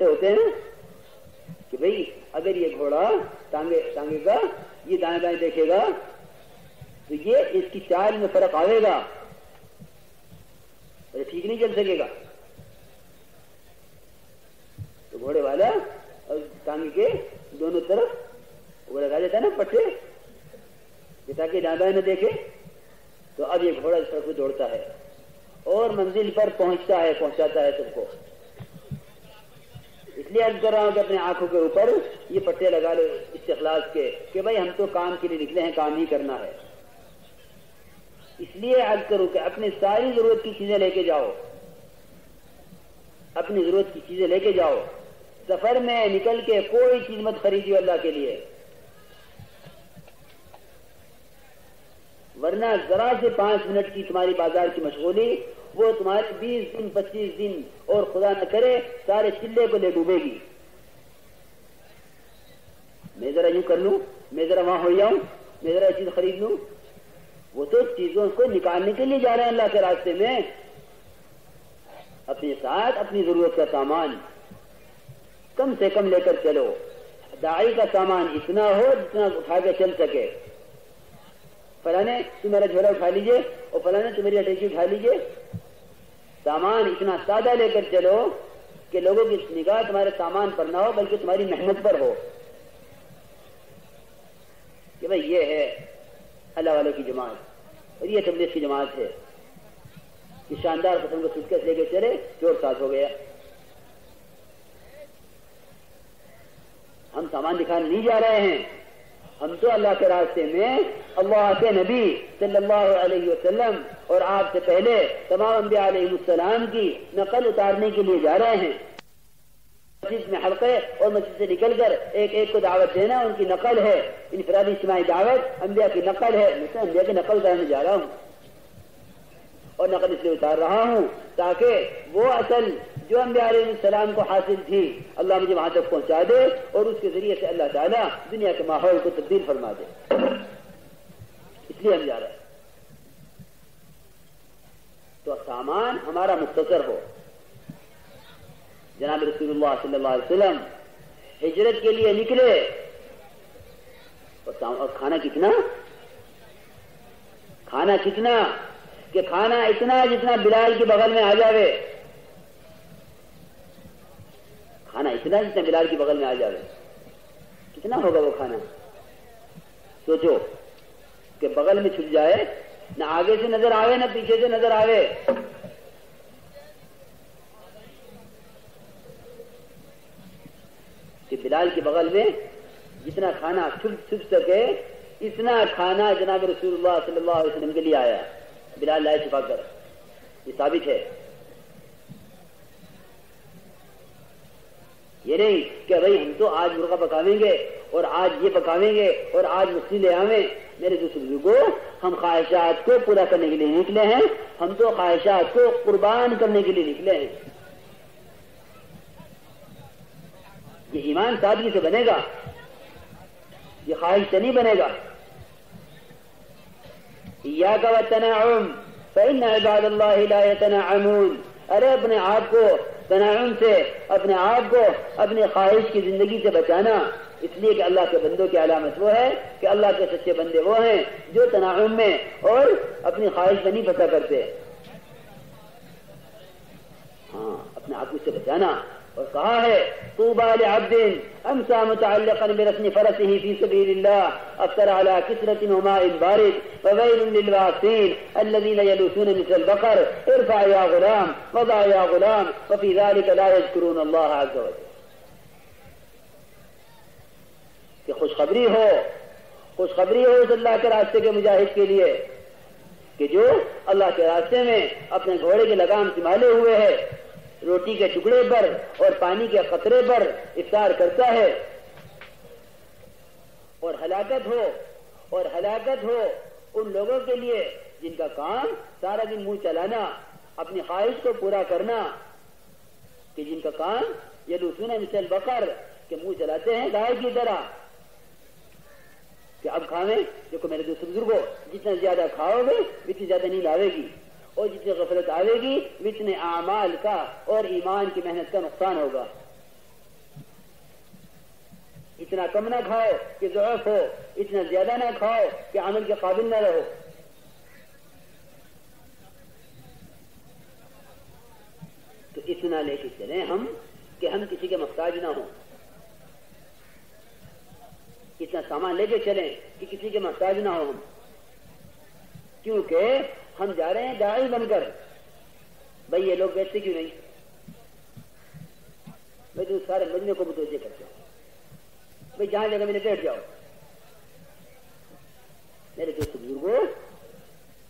ایسے ہوتے ہیں کہ بھئی اگر یہ گھوڑا ٹانگے گا، یہ دائیں دائیں دیکھے گا تو یہ اس کی چال میں فرق آئے گا اور ٹھیک نہیں چل سکے گا. تو گھوڑے والا اور ٹانگے کے دونوں طرف وہ لگا دیتا ہے نا پٹھے، تاکہ دائیں بائیں نہ دیکھے. تو اب یہ گھوڑا اس طرف دوڑتا ہے اور منزل پر پہنچاتا ہے سب کو. اس لیے عرض کر رہا ہوں کہ اپنے آنکھوں کے اوپر یہ پٹے لگا لو استخلاص کے کہ بھائی ہم تو کام کے لیے نکلے ہیں، کام ہی کرنا ہے. اس لیے عرض کروں کہ اپنی ساری ضرورت کی چیزیں لے کے جاؤ، اپنی ضرورت کی چیزیں لے کے جاؤ. سفر میں نکل کے کوئی چیز مت خریدیو اللہ کے لیے، ورنہ ذرا سے 5 منٹ کی تمہاری بازار کی مشغولی وہ تمہارے 20 دن 25 دن اور خدا نہ کرے سارے چلے کو لے ڈوبے گی. میں ذرا یوں کر لوں، میں ذرا وہاں ہو جاؤں، میں ذرا چیز خرید لوں. وہ تو چیزوں کو نکالنے کے لیے جا رہے ہیں اللہ کے راستے میں. اپنے ساتھ اپنی ضرورت کا سامان کم سے کم لے کر چلو. داعی کا سامان اتنا ہو جتنا اٹھا کے چل سکے. فلانے تم میرا جھولا اٹھا لیجئے اور فلانے تم میری اٹیچی اٹھا لیجئے. سامان اتنا سادہ لے کر چلو کہ لوگوں کی نگاہ تمہارے سامان پر نہ ہو بلکہ تمہاری محنت پر ہو کہ بھئی یہ ہے اللہ والوں کی جماعت اور یہ تبلیغ کی جماعت ہے. کہ شاندار قسم کا سوٹکیس لے کے چلے چور ساز ہو گیا. ہم سامان دکھانے نہیں جا رہے ہیں، ہم تو اللہ کے راستے میں اللہ کے نبی صلی اللہ علیہ وسلم اور آپ سے پہلے تمام انبیاء علیہ السلام کی نقل اتارنے کے لیے جا رہے ہیں. مسجد میں حلقے اور مسجد سے نکل کر ایک ایک کو دعوت دینا ان کی نقل ہے. انفرادی اجتماعی دعوت انبیاء کی نقل ہے. میں انبیاء کی نقل کرنے جا رہا ہوں اور نقل اس لیے اتار رہا ہوں تاکہ وہ اصل جو انبیاء علیہ السلام کو حاصل تھی اللہ مجھے وہاں تک پہنچا دے اور اس کے ذریعے سے اللہ تعالیٰ دنیا کے ماحول کو تبدیل فرما دے. اس لیے ہم جا رہے ہیں. تو سامان ہمارا مختصر ہو. جناب رسول اللہ صلی اللہ علیہ وسلم ہجرت کے لیے نکلے اور کھانا کتنا کہ کھانا اتنا جتنا بلال کے بغل میں آ جاوے. کھانا اتنا جتنا بلال کی بغل میں آ جاوے. کتنا ہوگا وہ کھانا؟ سوچو کہ بغل میں چھپ جائے، نہ آگے سے نظر آوے نہ پیچھے سے نظر آوے. کہ بلال کے بغل میں جتنا کھانا چھپ سکے اتنا کھانا جناب رسول اللہ صلی اللہ علیہ وسلم کے لیے آیا. بلال لائے چھپا کر. یہ ثابت ہے. یہ نہیں کہ بھائی ہم تو آج مرغا پکاویں گے اور آج یہ پکاویں گے اور آج مچھلی لے آویں. میرے دوست بزرگوں، ہم خواہشات کو پورا کرنے کے لیے نکلے ہیں. ہم تو خواہشات کو قربان کرنے کے لیے نکلے ہیں. یہ ایمان سادگی سے بنے گا، یہ خواہش سے نہیں بنے گا. ایاک والتنعم فإن عباد اللہ لا يتنعمون. ارے اپنے آپ کو تنعم سے، اپنے آپ کو اپنی خواہش کی زندگی سے بچانا. اس لیے کہ اللہ کے بندوں کی علامت وہ ہے کہ اللہ کے سچے بندے وہ ہیں جو تنعم میں اور اپنی خواہش میں نہیں پھنسا کرتے. ہاں، اپنے آپ کو اس سے بچانا. اور کہا ہے طوبى لعبد امسى متعلقا برسم فرسه في سبيل الله افطر على كسرة وماء بارد وويل للواصين الذين يلوثون مثل البقر ارفع يا غلام وضع يا غلام وفي ذلك لا يذكرون الله عز وجل. کہ خوشخبری ہو اس اللہ کے راستے کے مجاہد کے لیے کہ جو اللہ کے راستے میں اپنے گھوڑے کی لگام سنبھالے ہوئے ہے، روٹی کے ٹکڑے پر اور پانی کے قطرے پر افطار کرتا ہے. اور ہلاکت ہو ان لوگوں کے لیے جن کا کام سارا دن منہ چلانا، اپنی خواہش کو پورا کرنا. کہ جن کا کام یلوثون مثل البقر، کہ منہ چلاتے ہیں گائے کی طرح. کہ اب کھاویں. دیکھو میرے دوست بزرگوں، جتنا زیادہ کھاؤ گے اتنی زیادہ نہیں لاوے گی، اور جتنی غفلت آئے گی اتنے اعمال کا اور ایمان کی محنت کا نقصان ہوگا. اتنا کم نہ کھاؤ کہ ضعف ہو، اتنا زیادہ نہ کھاؤ کہ عمل کے قابل نہ رہو۔ تو اتنا لے کے چلیں ہم کہ ہم کسی کے محتاج نہ ہوں، اتنا سامان لے کے چلیں کہ کسی کے محتاج نہ ہو ہم، کیونکہ ہم جا رہے ہیں داعی بن کر۔ بھائی یہ لوگ بیٹھتے کیوں نہیں؟ میں تو سارے مجمع کو متوجہ کرتا ہوں، بھائی جہاں جگہ میں نے بیٹھ جاؤ۔ میرے دوست بزرگوں،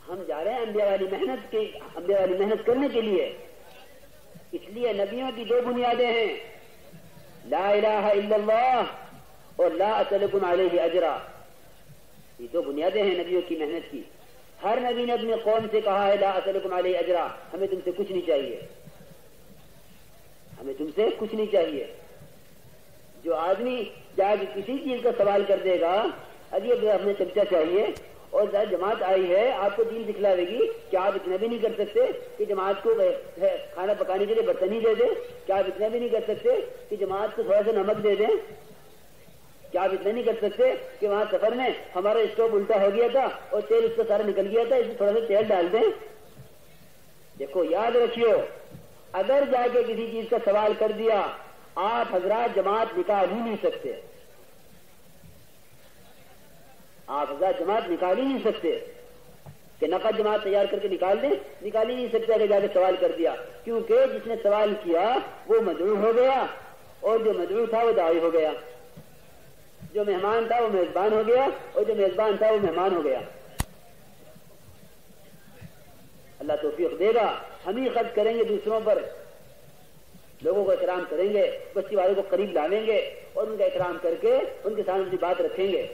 ہم جا رہے ہیں انبیاء والی محنت کرنے کے لیے، اس لیے نبیوں کی دو بنیادیں ہیں، لا الہ الا اللہ اور لا اسألکم علیہ اجرا۔ یہ دو بنیادیں ہیں نبیوں کی محنت کی۔ ہر نبی نے اپنی قوم سے کہا ہے لا اسألکم علیہ اجرا، ہمیں تم سے کچھ نہیں چاہیے، ہمیں تم سے کچھ نہیں چاہیے۔ جو آدمی جا کے کسی چیز کا سوال کر دے گا، ابھی ہمیں چمچہ چاہیے اور جماعت آئی ہے آپ کو دین دکھلاوے گی، کیا آپ اتنا بھی نہیں کر سکتے کہ جماعت کو کھانا پکانے کے لیے برتن ہی دے دیں؟ کیا آپ اتنا بھی نہیں کر سکتے کہ جماعت کو تھوڑا سا نمک دے دیں؟ کیا آپ اتنا نہیں کر سکتے کہ وہاں سفر میں ہمارا اسٹوو الٹا ہو گیا تھا اور تیل اس کا سارا نکل گیا تھا، اس میں تھوڑا سا تیل ڈال دیں؟ دیکھو یاد رکھیو، اگر جا کے کسی چیز کا سوال کر دیا، آپ حضرات جماعت نکال ہی نہیں سکتے، آپ حضرات جماعت نکال ہی نہیں سکتے کہ نقد جماعت تیار کر کے نکال دیں، نکال ہی نہیں سکتے اگر جا کے سوال کر دیا، کیونکہ جس نے سوال کیا وہ مدعو ہو گیا اور جو مدعو تھا وہ داعی ہو گیا، جو مہمان تھا وہ میزبان ہو گیا اور جو میزبان تھا وہ مہمان ہو گیا۔ اللہ توفیق دے گا، ہم ہی خرچ کریں گے دوسروں پر، لوگوں کو احترام کریں گے، بستی والوں کو قریب لاویں گے اور ان کا احترام کر کے ان کے سامنے اپنی بات رکھیں گے۔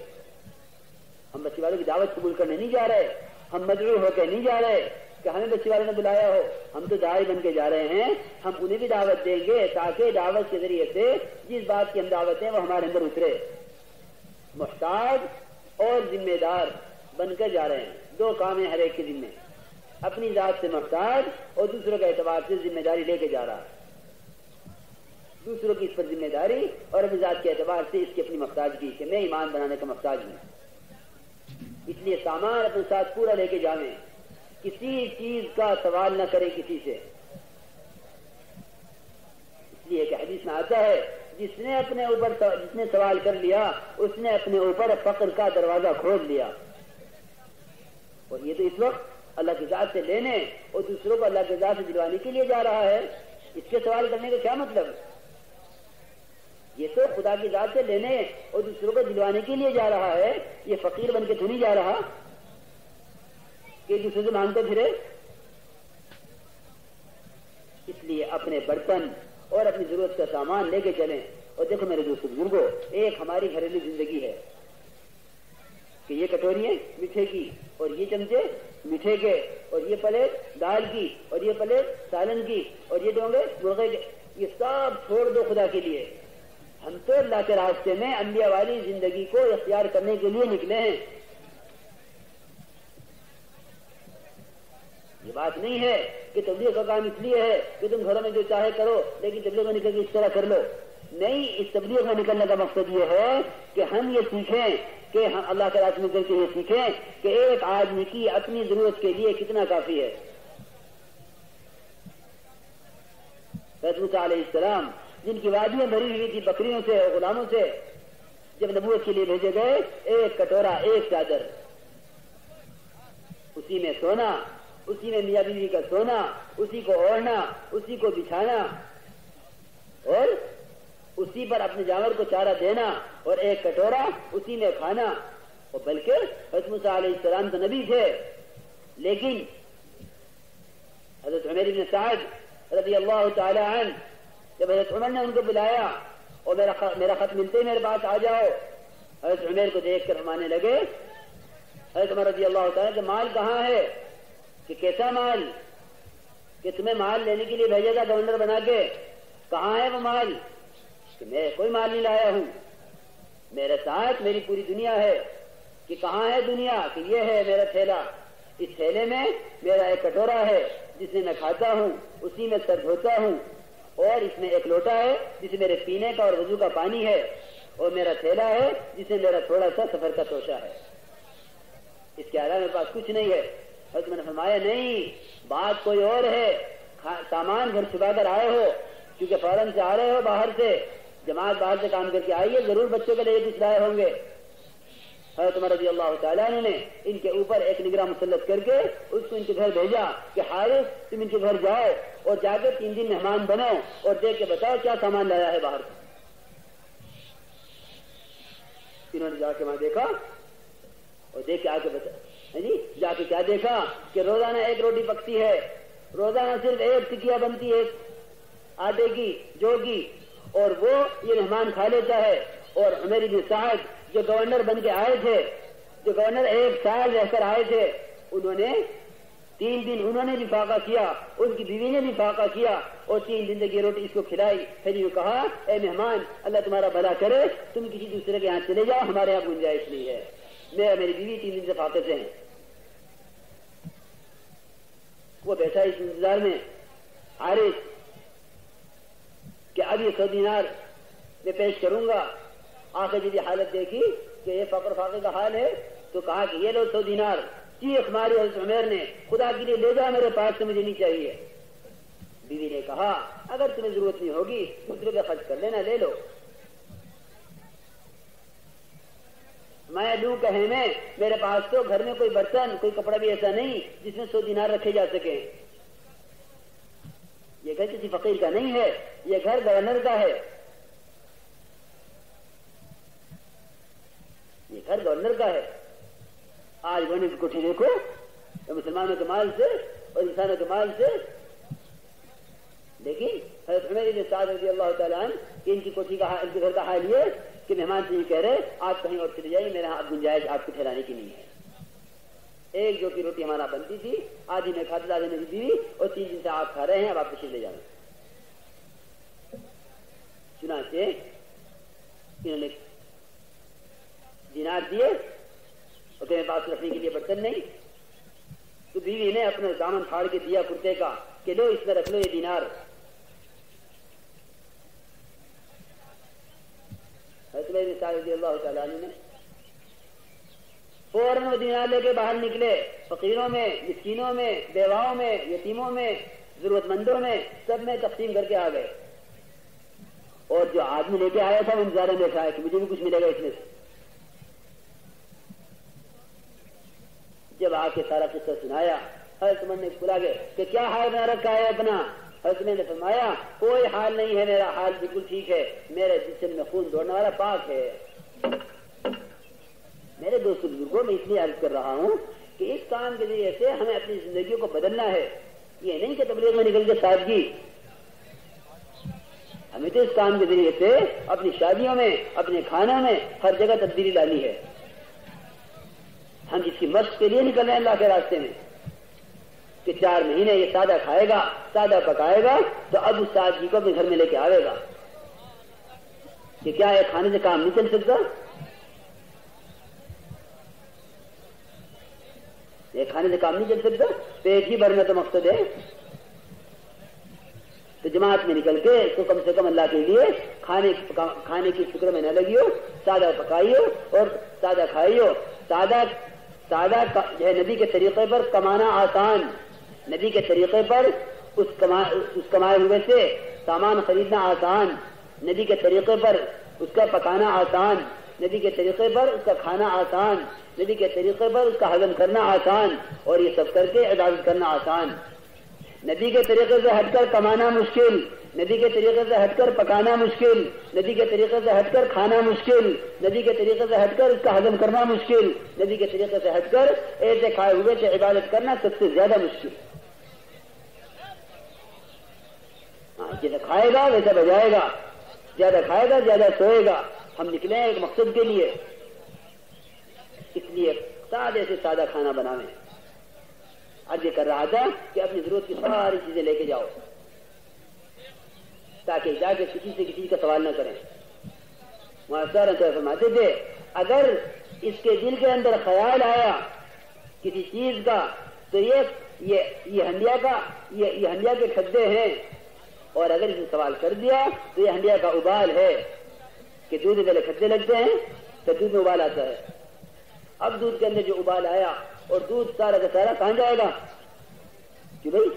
ہم بستی والوں کی دعوت قبول کرنے نہیں جا رہے، ہم مدعو ہو کے نہیں جا رہے کہ ہمیں بستی والوں نے بلایا ہو، ہم تو داعی بن کے جا رہے ہیں، ہم انہیں بھی دعوت دیں گے تاکہ دعوت کے ذریعے سے جس بات کی ہم دعوت ہیں وہ ہمارے اندر اترے۔ محتاج اور ذمہ دار بن کر جا رہے ہیں، دو کام ہیں ہر ایک کے ذمہ، اپنی ذات سے محتاج اور دوسروں کے اعتبار سے ذمہ داری لے کے جا رہا ہے، دوسروں کی اس پر ذمہ داری اور اپنی ذات کے اعتبار سے اس کی اپنی محتاجگی کہ میں ایمان بنانے کا محتاج ہوں۔ اس لیے سامان اپنے ساتھ پورا لے کے جائیں، کسی چیز کا سوال نہ کریں کسی سے، اس لیے کہ حدیث میں آتا ہے جس نے سوال کر لیا اس نے اپنے اوپر فقر کا دروازہ کھول لیا، اور یہ تو اس وقت اللہ کی ذات سے لینے اور دوسروں کو اللہ کی ذات سے دلوانے کے لیے جا رہا ہے، اس کے سوال کرنے کا کیا مطلب؟ یہ تو خدا کی ذات سے لینے اور دوسروں کو دلوانے کے لیے جا رہا ہے، یہ فقیر بن کے تو نہیں جا رہا کہ دوسرے سے مانگتے پھرے۔ اس لیے اپنے برتن اور اپنی ضرورت کا سامان لے کے چلیں۔ اور دیکھو میرے دوست بزرگوں، ایک ہماری گھریلو زندگی ہے کہ یہ کٹوریاں میٹھے کی اور یہ چمچے میٹھے کے اور یہ پلیٹ دال کی اور یہ پلیٹ سالن کی اور یہ ڈونگے مرغے کے، یہ سب چھوڑ دو خدا کے لیے۔ ہم تو اللہ کے راستے میں انبیاء والی زندگی کو اختیار کرنے کے لیے نکلے ہیں۔ یہ بات نہیں ہے کہ تبلیغ کا کام اس لیے ہے کہ تم گھروں میں جو چاہے کرو لیکن تبلیغ میں نکل کے اس طرح کر لو، نہیں، اس تبلیغ میں نکلنے کا مقصد یہ ہے کہ ہم یہ سیکھیں کہ ہم اللہ کے راستے میں چل کے یہ سیکھیں کہ ایک آدمی کی اپنی ضرورت کے لیے کتنا کافی ہے۔ حضرت موسیٰ علیہ السلام جن کی وادیاں بھری ہوئی تھی بکریوں سے اور غلاموں سے، جب نبوت کے لیے بھیجے گئے، ایک کٹورا ایک چادر، اسی میں سونا، اسی میں میاں بیوی کا سونا، اسی کو اوڑھنا، اسی کو بچھانا اور اسی پر اپنے جانور کو چارہ دینا اور ایک کٹورا اسی میں کھانا۔ اور بلکہ حضرت موسیٰ علیہ السلام تو نبی تھے، لیکن حضرت عمر بن سعد رضی اللہ تعالی عنہ جب حضرت عمر نے ان کو بلایا اور میرا خط ملتے میرے پاس آ جاؤ، حضرت عمر کو دیکھ کر فرمانے لگے، حضرت عمر رضی اللہ تعالیٰ کہ مال کہاں ہے، کہ کیسا مال، کہ تمہیں مال لینے کے لیے بھیجا تھا گورنر بنا کے، کہاں ہے وہ مال؟ کہ میں کوئی مال نہیں لایا ہوں، میرے ساتھ میری پوری دنیا ہے۔ کہ کہاں ہے دنیا؟ کہ یہ ہے میرا تھیلا، اس تھیلے میں میرا ایک کٹورا ہے جس میں میں کھاتا ہوں، اسی میں سر دھوتا ہوں، اور اس میں ایک لوٹا ہے جس میں میرے پینے کا اور وضو کا پانی ہے، اور میرا تھیلا ہے جسے میرا تھوڑا سا سفر کا توشہ ہے، اس کے علاوہ میرے پاس کچھ نہیں ہے۔ حضرت میں نے فرمایا نہیں، بات کوئی اور ہے، سامان گھر چھپا کر آئے ہو، کیونکہ فوراً سے آ رہے ہو باہر سے، جماعت باہر سے کام کر کے آئی ہے، ضرور بچوں کے لیے کچھ لائے ہوں گے۔ حضرت عمر رضی اللہ تعالیٰ عنہ نے ان کے اوپر ایک نگراں مسلط کر کے اس کو ان کے گھر بھیجا کہ حارث تم ان کے گھر جاؤ اور جا کے 3 دن مہمان بنو اور دیکھ کے بتاؤ کیا سامان لایا ہے باہر سے۔ انہوں نے جا کے وہاں دیکھا اور دیکھ کے آ کے بتا جی جا کے کیا دیکھا کہ روزانہ 1 روٹی پکتی ہے، روزانہ صرف 1 ٹکیا بنتی ہے آٹے کی جو کی، اور وہ یہ مہمان کھا لیتا ہے۔ اور عمر بن سعد جو گورنر بن کے آئے تھے، جو گورنر 1 سال رہ کر آئے تھے، انہوں نے 3 دن انہوں نے بھی فاقہ کیا، ان کی بیوی نے بھی فاقہ کیا اور 3 دن تک یہ روٹی اس کو کھلائی۔ پھر یہ کہا اے مہمان اللہ تمہارا بھلا کرے، تم کسی دوسرے کے یہاں چلے جاؤ، ہمارے یہاں گنجائش نہیں ہے، میں میری بیوی 3 دن سے فاقے سے ہیں۔ وہ بیٹھا اس انتظار میں حارث کہ اب یہ 100 دینار میں پیش کروں گا۔ آخر جب یہ حالت دیکھی کہ یہ فقر فاقے کا حال ہے تو کہا کہ یہ لو 100 دینار، چیخ ماری حضرت عمر نے، خدا کے لیے لے جاؤ میرے پاس سے، مجھے نہیں چاہیے۔ بیوی نے کہا اگر تمہیں ضرورت نہیں ہوگی دوسرے پہ خرچ کر لینا، لے لو۔ میں لوں کہیں میں میرے پاس تو گھر میں کوئی برتن کوئی کپڑا بھی ایسا نہیں جس میں 100 دینار رکھے جا سکیں۔ یہ گھر کسی فقیر کا نہیں ہے، یہ گھر گورنر کا ہے، یہ گھر گورنر کا ہے۔ آج گورنر کی کوٹھی دیکھو، مسلمانوں کے مال سے اور انسانوں کے مال سے، لیکن حضرت عمر بن سعد رضی اللہ تعالیٰ عنہ کہ ان کی کوٹھی کا ان کے گھر کا حال یہ کہ مہمان سے یہ کہہ رہے آپ کہیں اور چلے جائیے، میرے یہاں اب گنجائش آپ کو ٹھہرانے کی نہیں ہے۔ 1 جو کی روٹی ہمارا بنتی تھی، آدھی میں کھاتے آدھی میری بیوی، اور 3 دن سے آپ کھا رہے ہیں، اب آپ تشریف لے جانا۔ چنانچہ انہوں نے دینار دیے اور میرے پاس رکھنے کے لیے برتن نہیں، تو بیوی نے اپنا دامن پھاڑ کے دیا کرتے کا کہ لو اس میں رکھ لو یہ دینار۔ حضرت عمر بن سعد رضی اللہ تعالیٰ عنہ نے فوراً وہ دینار لے کے باہر نکلے، فقیروں میں، مسکینوں میں، بیواؤں میں، یتیموں میں، ضرورت مندوں میں، سب میں تقسیم کر کے آ گئے۔ اور جو آدمی لے کے آیا تھا وہ انتظار میں بیٹھا ہے کہ مجھے بھی کچھ ملے گا اس میں سے۔ جب آ کے سارا قصہ سنایا، حضرت عمر نے بلا گئے کہ کیا حال بنا رکھا ہے اپنا؟ حضرت نے فرمایا کوئی حال نہیں ہے، میرا حال بالکل ٹھیک ہے، میرے جسم میں خون دوڑنے والا پاک ہے۔ میرے دوست بزرگوں میں اس لیے عرض کر رہا ہوں کہ اس کام کے ذریعے سے ہمیں اپنی زندگیوں کو بدلنا ہے، یہ نہیں کہ تبلیغ میں نکل کے سادگی، ہمیں تو اس کام کے ذریعے سے اپنی شادیوں میں، اپنے کھانوں میں، ہر جگہ تبدیلی لانی ہے۔ ہم اس کی مشق کے لیے نکل رہے ہیں اللہ کے راستے میں کہ 4 مہینے یہ سادہ کھائے گا، سادہ پکائے گا، تو اب اس سادگی کو اپنے گھر میں لے کے آئے گا کہ کیا یہ کھانے سے کام نہیں چل سکتا؟ یہ کھانے سے کام نہیں چل سکتا، پیٹ ہی بھرنا تو مقصد ہے۔ تو جماعت میں نکل کے تو کم سے کم اللہ کے لیے کھانے کی فکر میں نہ لگیو، سادہ پکائیو اور سادہ کھائیو۔ سادہ جو ہے نبی کے طریقے پر کمانا آسان، نبی کے طریقے پر اس کمائے ہوئے سے سامان خریدنا آسان، نبی کے طریقے پر اس کا پکانا آسان، نبی کے طریقے پر اس کا کھانا آسان، نبی کے طریقے پر اس کا ہضم کرنا آسان، اور یہ سب کر کے عبادت کرنا آسان۔ نبی کے طریقے سے ہٹ کر کمانا مشکل، نبی کے طریقے سے ہٹ کر پکانا مشکل، نبی کے طریقے سے ہٹ کر کھانا مشکل، نبی کے طریقے سے ہٹ کر اس کا ہضم کرنا مشکل، نبی کے طریقے سے ہٹ کر ایسے کھائے ہوئے سے عبادت کرنا سب سے زیادہ مشکل۔ جیسے کھائے گا ویسا بجائے گا، زیادہ کھائے گا زیادہ سوئے گا۔ ہم نکلے ہیں ایک مقصد کے لیے، اس لیے سادے سے سادہ کھانا بناویں۔ آج یہ کر رہا تھا کہ اپنی ضرورت کی ساری چیزیں لے کے جاؤ تاکہ جا کے کسی سے کسی کا سوال نہ کریں۔ مؤثر فرماتے تھے اگر اس کے دل کے اندر خیال آیا کسی چیز کا تو یہ ہنڈیا کے کھدے ہیں، اور اگر اسے سوال کر دیا تو یہ ہنڈیا کا ابال ہے۔ کہ دودھ میں پہلے کھٹے لگتے ہیں تو دودھ میں ابال آتا ہے. اب دودھ کے اندر جو ابال آیا اور دودھ سارا کا سارا کہاں جائے گا کہ بھائی